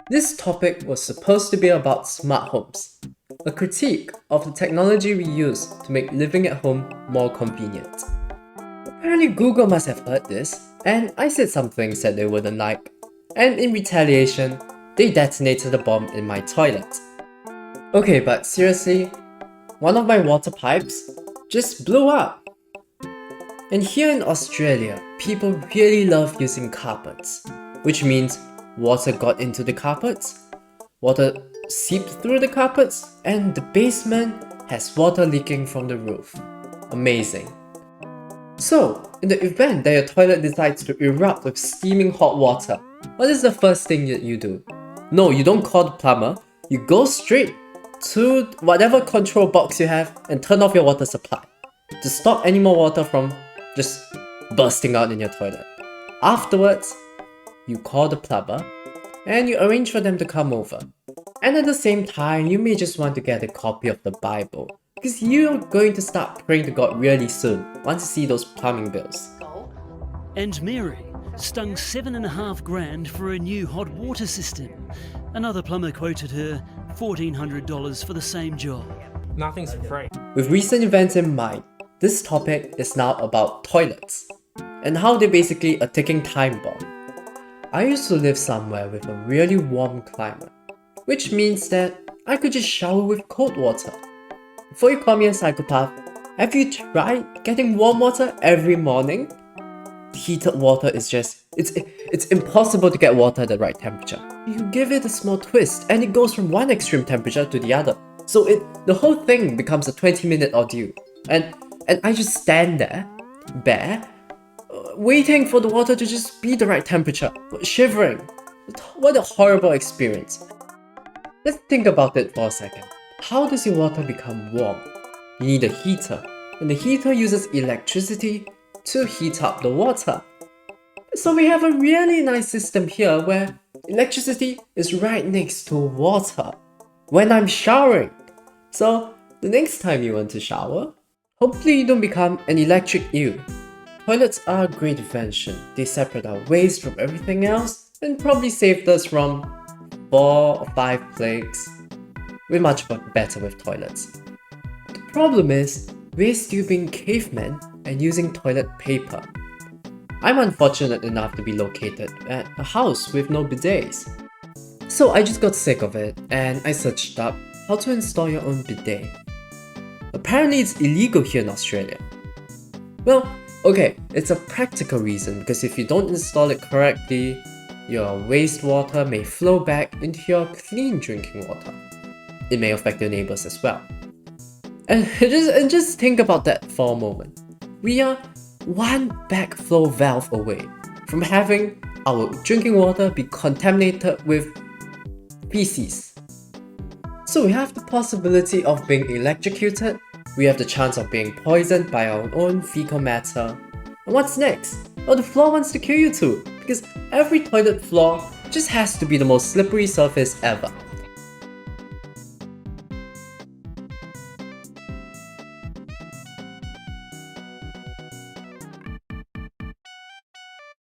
This topic was supposed to be about smart homes, a critique of the technology we use to make living at home more convenient. Apparently Google must have heard this, and I said some things that they wouldn't like, and in retaliation, they detonated a bomb in my toilet. Okay, but seriously, one of my water pipes just blew up. And here in Australia, people really love using carpets, which means water got into the carpets, water seeped through the carpets, and the basement has water leaking from the roof. Amazing. So, in the event that your toilet decides to erupt with steaming hot water, what is the first thing that you do? No, you don't call the plumber, you go straight to whatever control box you have and turn off your water supply to stop any more water from just bursting out in your toilet. Afterwards, you call the plumber and you arrange for them to come over. And at the same time, you may just want to get a copy of the Bible because you're going to start praying to God really soon once you see those plumbing bills. And Mary stung 7.5 grand for a new hot water system. Another plumber quoted her $1,400 for the same job. Nothing's for free. With recent events in mind, this topic is now about toilets and how they're basically a ticking time bomb. I used to live somewhere with a really warm climate, which means that I could just shower with cold water. Before you call me a psychopath, have you tried getting warm water every morning? Heated water is just, it's impossible to get water at the right temperature. You give it a small twist and it goes from one extreme temperature to the other. So the whole thing becomes a 20-minute ordeal. And I just stand there, bare, waiting for the water to just be the right temperature, shivering. What a horrible experience. Let's think about it for a second. How does your water become warm? You need a heater, and the heater uses electricity to heat up the water. So we have a really nice system here where electricity is right next to water when I'm showering. So the next time you want to shower, hopefully you don't become an electric eel. Toilets are a great invention. They separate our waste from everything else and probably saved us from 4 or 5 plagues. We're much better with toilets. The problem is, we're still being cavemen and using toilet paper. I'm unfortunate enough to be located at a house with no bidets. So I just got sick of it and I searched up how to install your own bidet. Apparently it's illegal here in Australia. Well, okay, it's a practical reason because if you don't install it correctly, your wastewater may flow back into your clean drinking water. It may affect your neighbors as well. And just think about that for a moment. We are one backflow valve away from having our drinking water be contaminated with feces. So we have the possibility of being electrocuted, we have the chance of being poisoned by our own fecal matter. And what's next? Well, the floor wants to kill you too, because every toilet floor just has to be the most slippery surface ever.